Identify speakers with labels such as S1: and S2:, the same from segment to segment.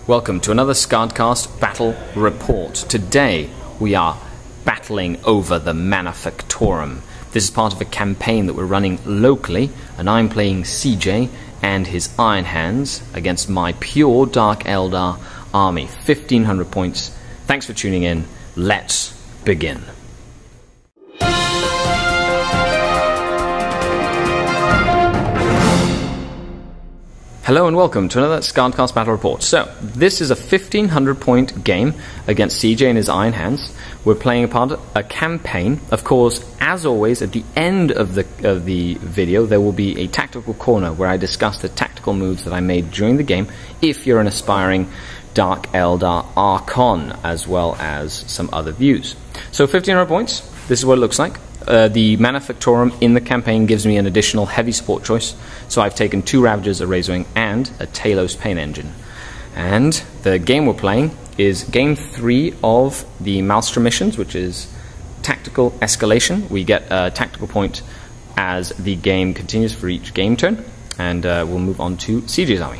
S1: Welcome to another SkaredCast Battle Report. Today we are battling over the Manufactorum. This is part of a campaign that we're running locally, and I'm playing CJ and his Iron Hands against my pure Dark Eldar army. 1500 points. Thanks for tuning in. Let's begin. Hello and welcome to another SkaredCast Battle Report. So, this is a 1500 point game against CJ and his Iron Hands. We're playing a part of a campaign. Of course, as always, at the end of the video, there will be a tactical corner where I discuss the tactical moves that I made during the game if you're an aspiring Dark Eldar Archon, as well as some other views. So, 1500 points. This is what it looks like. The Manufactorum in the campaign gives me an additional heavy support choice, so I've taken 2 Ravagers, a Razorwing, and a Talos Pain Engine. And the game we're playing is Game 3 of the Maelstrom missions, which is Tactical Escalation. We get a tactical point as the game continues for each game turn, and we'll move on to CJ's army.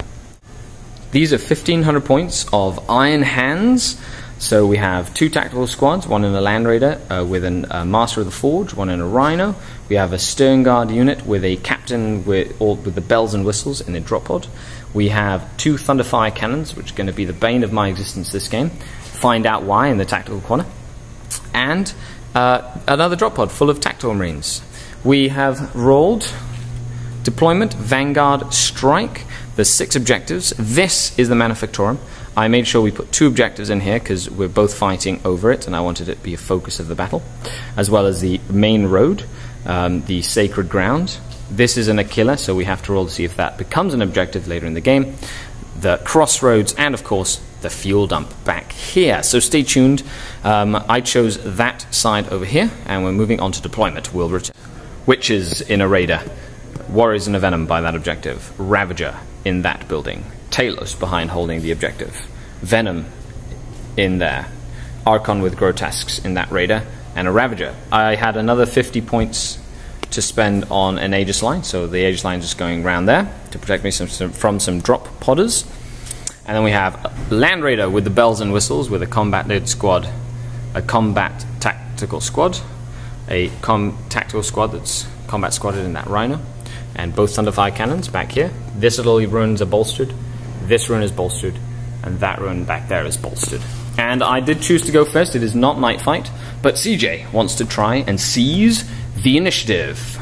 S1: These are 1500 points of Iron Hands. So we have 2 tactical squads, one in a Land Raider with a Master of the Forge, one in a Rhino. We have a Stern Guard unit with a Captain with the bells and whistles in a drop pod. We have 2 Thunderfire Cannons, which are going to be the bane of my existence this game. Find out why in the tactical corner. And another drop pod full of Tactical Marines. We have rolled Deployment, Vanguard, Strike. There's 6 objectives. This is the Manufactorum. I made sure we put 2 objectives in here because we're both fighting over it, and I wanted it to be a focus of the battle, as well as the main road, the sacred ground. This is an Aquila, so we have to roll to see if that becomes an objective later in the game. The crossroads, and of course the fuel dump back here. So stay tuned. I chose that side over here, and we're moving on to deployment. We'll return. Witches in a Raider, Warriors in a Venom by that objective, Ravager in that building, Talos behind holding the objective, Venom in there, Archon with Grotesques in that Raider, and a Ravager. I had another 50 points to spend on an Aegis line, so the Aegis line is just going around there to protect me from some drop podders. And then we have a Land Raider with the bells and whistles with a combat-led squad, a combat tactical squad, a tactical squad that's combat squadded in that Rhino, and both Thunderfire Cannons back here. This little ruins are bolstered, this rune is bolstered, and that rune back there is bolstered. And I did choose to go first. It is not Night Fight, but CJ wants to try and seize the initiative.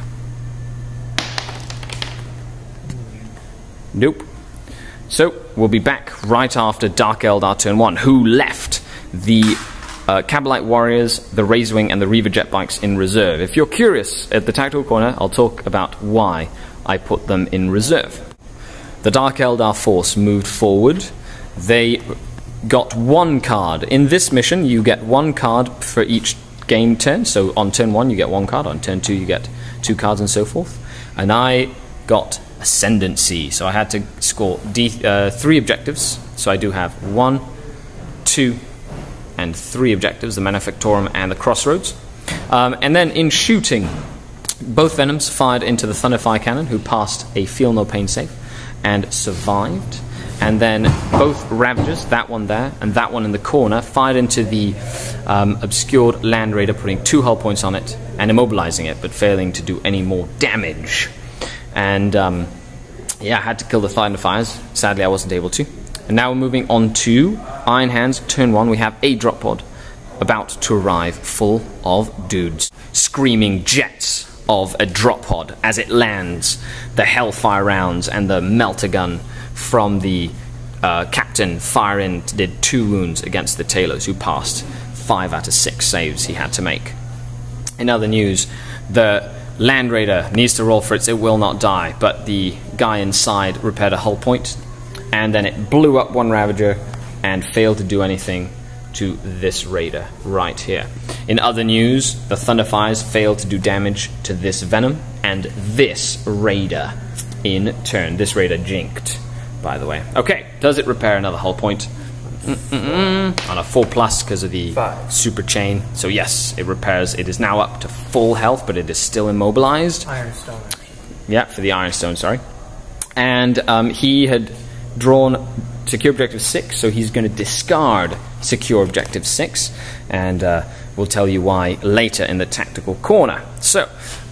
S1: Nope. So, we'll be back right after Dark Eldar turn 1, who left the Cabalite Warriors, the Razorwing, and the Reaver Jet Bikes in reserve. If you're curious, at the tactical corner, I'll talk about why I put them in reserve. The Dark Eldar force moved forward. They got 1 card. In this mission, you get 1 card for each game turn. So on turn 1, you get 1 card. On turn 2, you get 2 cards and so forth. And I got Ascendancy. So I had to score 3 objectives. So I do have 1, 2, and 3 objectives, the Manufactorum and the Crossroads. And then in shooting, both Venoms fired into the Thunderfire Cannon, who passed a Feel No Pain save and survived. And then both Ravagers, that one there and that one in the corner, fired into the obscured Land Raider, putting 2 hull points on it and immobilizing it, but failing to do any more damage. And yeah, I had to kill the Thunderfires. Sadly, I wasn't able to. And now we're moving on to Iron Hands, turn 1. We have a drop pod about to arrive full of dudes. Screaming jets of a drop pod as it lands. The Hellfire rounds and the Melter gun from the Captain fire in, did 2 wounds against the Talos, who passed 5 out of 6 saves he had to make. In other news, the Land Raider needs to roll for its It Will Not Die, but the guy inside repaired a hull point, and then it blew up 1 Ravager and failed to do anything to this Raider right here. In other news, the Thunderfires failed to do damage to this Venom and this Raider in turn. This Raider jinked, by the way. Okay, does it repair another hull point? On a 4+ because of the
S2: 5.
S1: super chain. So yes, it repairs. It is now up to full health, but it is still immobilized.
S2: Ironstone.
S1: Yeah, for the Ironstone, sorry. And he had drawn secure objective 6, so he's going to discard secure objective 6, and we'll tell you why later in the tactical corner. So,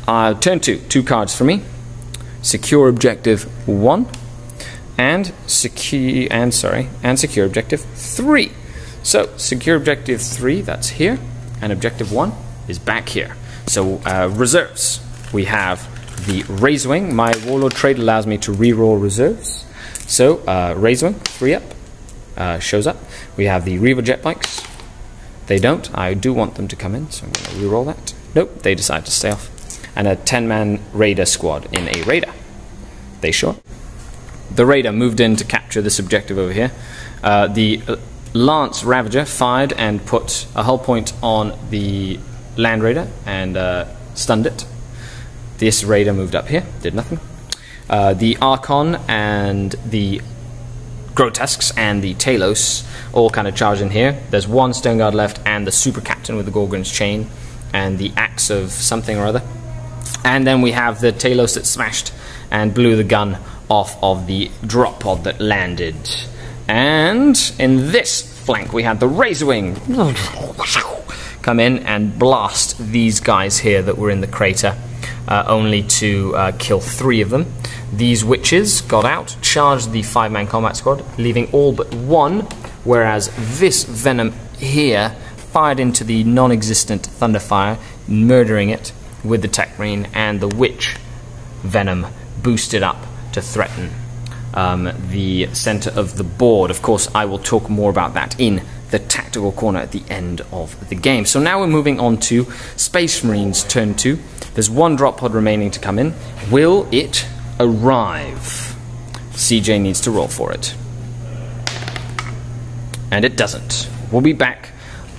S1: turn 2, 2 cards for me. Secure objective 1 and secure objective 3. So, secure objective 3, that's here, and objective 1 is back here. So, reserves. We have the Razorwing. My Warlord trait allows me to reroll reserves. So, Razorwing, 3 up, shows up. We have the Reaver jet bikes. They don't. I do want them to come in, so I'm going to reroll that. Nope, they decide to stay off. And a 10-man Raider squad in a Raider. They show up. The Raider moved in to capture this objective over here. The Lance Ravager fired and put a hull point on the Land Raider and stunned it. This Raider moved up here, did nothing. The Archon and the Grotesques and the Talos all kind of charge in here. There's one Stone Guard left and the Super Captain with the Gorgon's Chain and the Axe of something or other. And then we have the Talos that smashed and blew the gun off of the drop pod that landed. And in this flank we had the Razorwing come in and blast these guys here that were in the crater, only to kill 3 of them. These witches got out, charged the 5-man combat squad, leaving all but 1, whereas this venom here fired into the non-existent Thunderfire, murdering it with the Tech Marine, and the witch venom boosted up to threaten the center of the board. Of course, I will talk more about that in the tactical corner at the end of the game. So now we're moving on to Space Marines turn 2. There's 1 drop pod remaining to come in. Will it arrive? CJ needs to roll for it. And it doesn't. We'll be back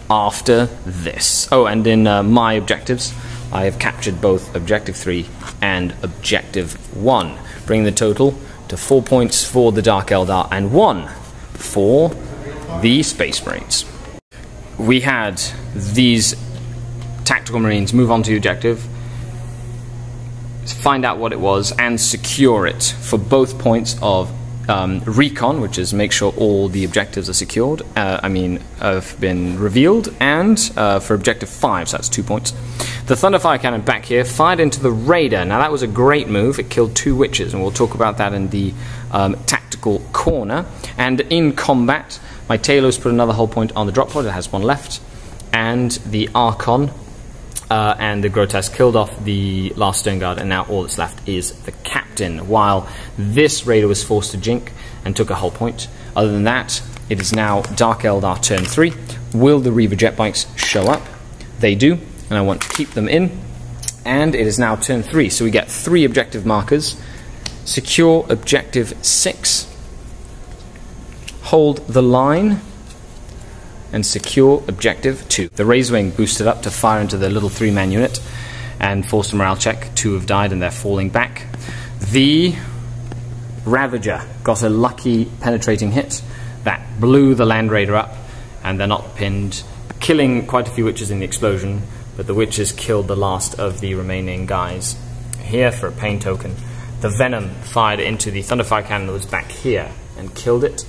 S1: after this. Oh, and in my objectives, I have captured both Objective 3 and Objective 1, bringing the total to 4 points for the Dark Eldar and 1 for the Space Marines. We had these tactical Marines move on to the objective, find out what it was, and secure it for both points of recon, which is make sure all the objectives are secured, have been revealed, and for Objective 5, so that's 2 points. The Thunderfire Cannon back here fired into the Raider. Now that was a great move. It killed 2 witches, and we'll talk about that in the tactical corner. And in combat, my Talos put another hull point on the drop pod. It has 1 left. And the Archon and the Grotesque killed off the last Stone Guard, and now all that's left is the Captain, while this Raider was forced to jink and took a hull point. Other than that, it is now Dark Eldar turn 3. Will the Reaver jet bikes show up? They do, and I want to keep them in. And it is now turn 3, so we get 3 objective markers. Secure objective 6. Hold the line. And secure objective 2. The Razorwing boosted up to fire into the little 3-man unit and forced a morale check. 2 have died and they're falling back. The Ravager got a lucky penetrating hit that blew the Land Raider up, and they're not pinned, killing quite a few witches in the explosion, but the witches killed the last of the remaining guys here for a pain token. The Venom fired into the Thunderfire Cannon that was back here and killed it.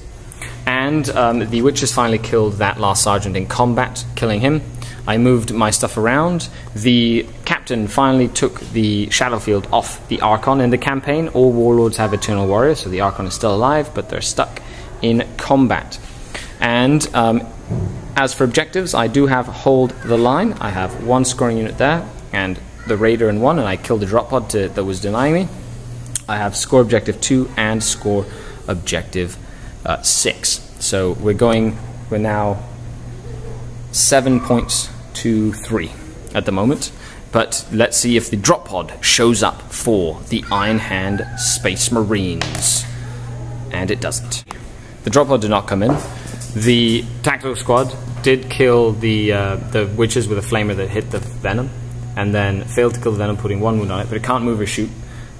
S1: And the witches finally killed that last sergeant in combat, killing him. I moved my stuff around. The Captain finally took the Shadowfield off the Archon in the campaign. All Warlords have Eternal Warrior, so the Archon is still alive, but they're stuck in combat. And as for objectives, I do have Hold the Line. I have 1 scoring unit there, and the Raider in 1, and I killed the drop pod that was denying me. I have Score Objective 2 and Score Objective 6. So we're now 7 points to 3 at the moment. But let's see if the drop pod shows up for the Iron Hand Space Marines. And it doesn't. The drop pod did not come in. The tactical squad did kill the witches with a flamer that hit the Venom, and then failed to kill the Venom, putting 1 wound on it, but it can't move or shoot.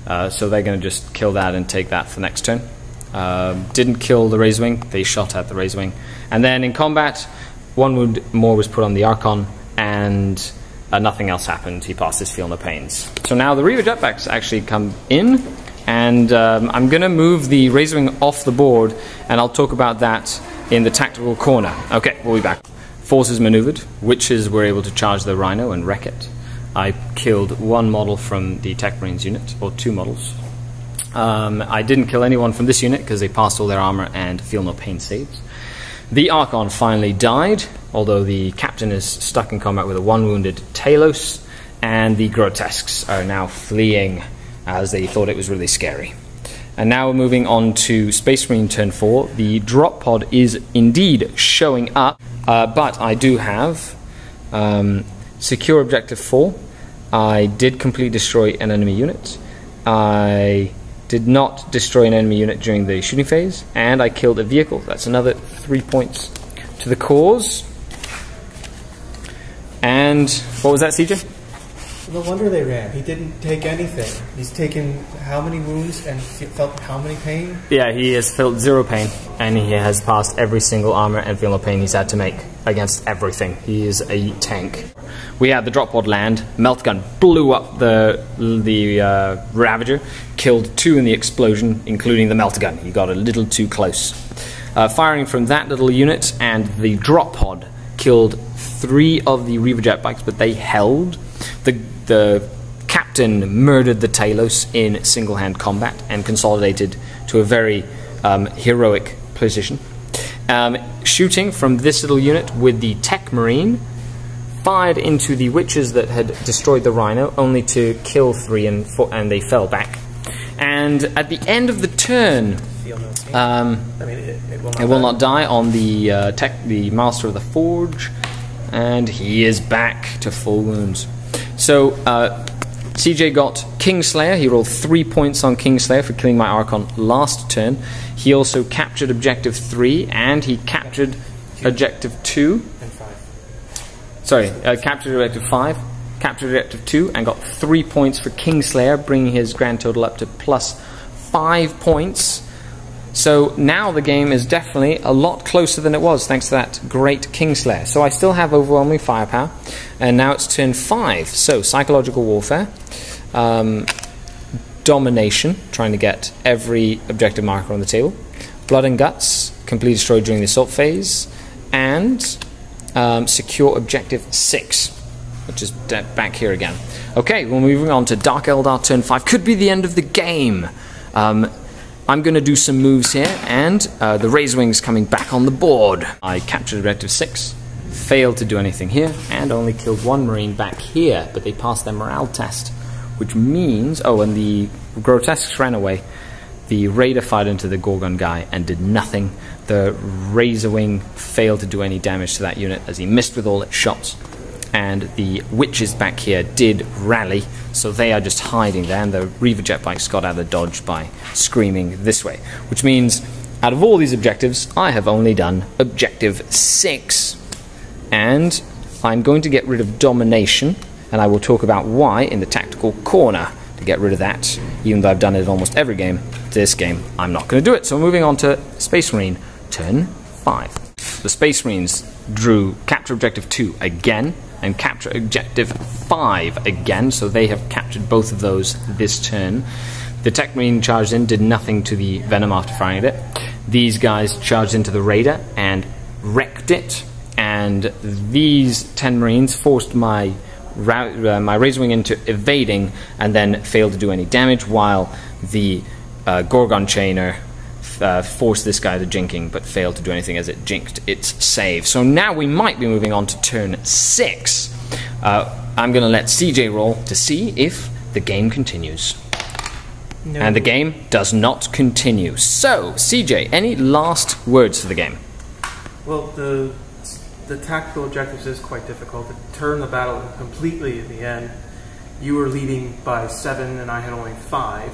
S1: So they're going to just kill that and take that for next turn. Didn't kill the Razorwing, they shot at the Razorwing. And then in combat, 1 wound more was put on the Archon, and nothing else happened. He passed his Feel No Pains. So now the Reaver jetbacks actually come in, And I'm going to move the Razor Wing off the board, and I'll talk about that in the tactical corner. Okay, we'll be back. Forces maneuvered. Witches were able to charge the Rhino and wreck it. I killed one model from the Tech Marines unit, or 2 models. I didn't kill anyone from this unit because they passed all their armor and feel no pain saves. The Archon finally died, although the captain is stuck in combat with a 1 wounded Talos, and the Grotesques are now fleeing as they thought it was really scary. And now we're moving on to Space Marine turn 4. The drop pod is indeed showing up, but I do have secure objective 4. I did completely destroy an enemy unit. I did not destroy an enemy unit during the shooting phase, and I killed a vehicle. That's another 3 points to the cause. And what was that, CJ?
S2: No wonder they ran. He didn't take anything. He's taken how many wounds and felt how many pain?
S1: Yeah, he has felt 0 pain, and he has passed every single armor and feel no pain he's had to make against everything. He is a tank. We had the drop pod land. Melt gun blew up the Ravager, killed 2 in the explosion, including the melt gun. He got a little too close. Firing from that little unit, and the drop pod killed 3 of the Reaver jet bikes, but they held. The captain murdered the Talos in single-hand combat and consolidated to a very heroic position. Shooting from this little unit with the Tech Marine, fired into the witches that had destroyed the Rhino, only to kill 3 and they fell back. And at the end of the turn, it will not die on the Master of the Forge, and he is back to full wounds. So, CJ got Kingslayer. He rolled 3 points on Kingslayer for killing my Archon last turn. He also captured Objective 3, and he captured Objective 2.
S2: And 5.
S1: Sorry, captured Objective 5, captured Objective 2, and got 3 points for Kingslayer, bringing his grand total up to plus 5 points. So now the game is definitely a lot closer than it was, thanks to that great Kingslayer. So I still have overwhelming firepower, and now it's turn 5. So psychological warfare, domination, trying to get every objective marker on the table, blood and guts, completely destroyed during the assault phase, and secure objective 6, which is back here again. Okay, we're moving on to Dark Eldar turn 5. Could be the end of the game. I'm going to do some moves here, and the Razor Wing's coming back on the board. I captured Objective 6, failed to do anything here, and only killed 1 Marine back here, but they passed their morale test, which means... Oh, and the Grotesques ran away. The Raider fired into the Gorgon guy and did nothing. The Razor Wing failed to do any damage to that unit as he missed with all its shots. And the witches back here did rally, so they are just hiding there, and the Reaver jet bikes got out of the dodge by screaming this way. Which means, out of all these objectives, I have only done Objective 6. And I'm going to get rid of Domination, and I will talk about why in the tactical corner to get rid of that. Even though I've done it in almost every game, this game I'm not going to do it. So moving on to Space Marine, turn 5. The Space Marines drew Capture Objective 2 again, and capture Objective 5 again, so they have captured both of those this turn. The Tech Marine charged in, did nothing to the Venom after firing at it. These guys charged into the Raider and wrecked it, and these 10 Marines forced my Razor Wing into evading and then failed to do any damage, while the Gorgon Chainer forced this guy to jinking, but failed to do anything as it jinked its save. So now we might be moving on to turn 6. I'm going to let CJ roll to see if the game continues. No. And the game does not continue. So, CJ, any last words for the game?
S2: Well, the tactical objectives is quite difficult. To turn the battle completely at the end, you were leading by 7 and I had only 5,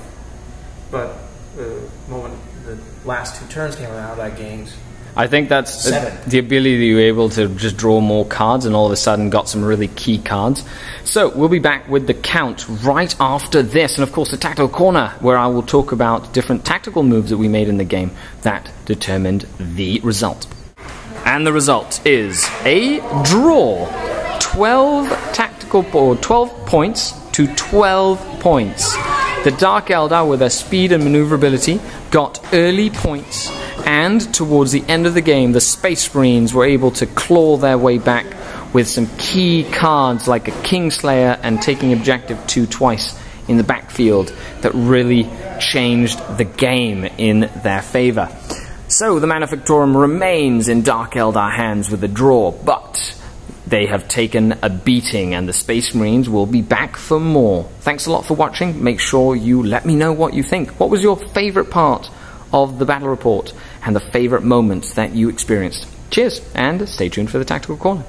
S2: but the moment the last 2 turns came around, I gained
S1: I think that's
S2: 7.
S1: The ability that you were able to just draw more cards and all of a sudden got some really key cards. So we'll be back with the count right after this, and of course the tactical corner, where I will talk about different tactical moves that we made in the game that determined the result. And the result is a draw. 12 tactical or 12 points to 12 points. The Dark Eldar, with their speed and maneuverability, got early points, and towards the end of the game, the Space Marines were able to claw their way back with some key cards like a Kingslayer and taking Objective 2 twice in the backfield that really changed the game in their favour. So the Manufactorum remains in Dark Eldar hands with a draw, but they have taken a beating, and the Space Marines will be back for more. Thanks a lot for watching. Make sure you let me know what you think. What was your favourite part of the battle report and the favourite moments that you experienced? Cheers, and stay tuned for the Tactical Corner.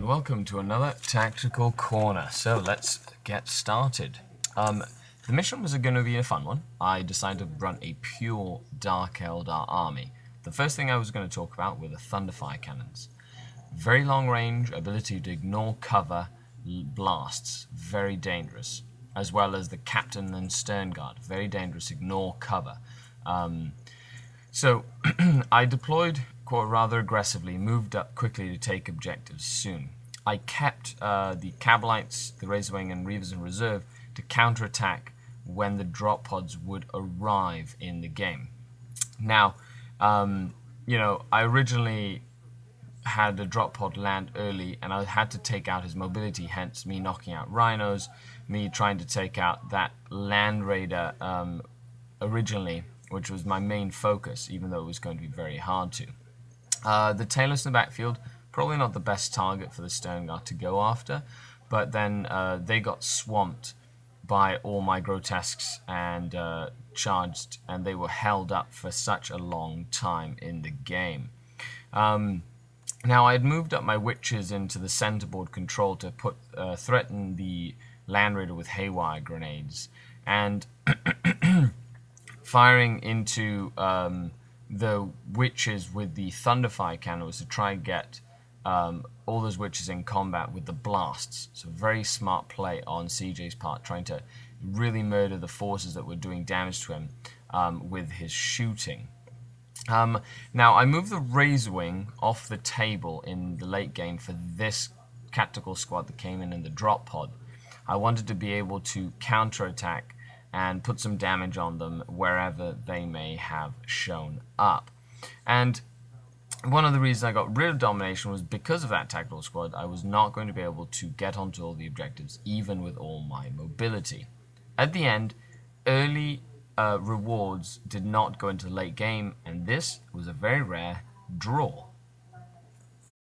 S1: Welcome to another Tactical Corner. So let's get started. The mission was going to be a fun one. I decided to run a pure Dark Eldar army. The first thing I was going to talk about were the Thunderfire cannons. Very long range, ability to ignore cover, blasts, very dangerous. As well as the Captain and Stern Guard, very dangerous, ignore cover. So I deployed rather aggressively, moved up quickly to take objectives soon. I kept the Cabalites, the Razorwing, and Reavers in reserve to counterattack when the drop pods would arrive in the game. Now, you know, I originally had a drop pod land early, and I had to take out his mobility, hence me knocking out rhinos, me trying to take out that Land Raider originally, which was my main focus, even though it was going to be very hard to. The Tailors in the backfield, probably not the best target for the Stern Guard to go after, but then they got swamped by all my grotesques and charged, and they were held up for such a long time in the game. Now, I had moved up my witches into the centerboard control to threaten the Land Raider with haywire grenades, and firing into the witches with the Thunderfire cannon was to try and get all those witches in combat with the blasts. So very smart play on CJ's part, trying to really murder the forces that were doing damage to him with his shooting. Now, I moved the Razorwing off the table in the late game for this tactical squad that came in the drop pod. I wanted to be able to counterattack and put some damage on them wherever they may have shown up. And one of the reasons I got rid of domination was because of that tactical squad. I was not going to be able to get onto all the objectives, even with all my mobility. At the end, early rewards did not go into the late game, and this was a very rare draw.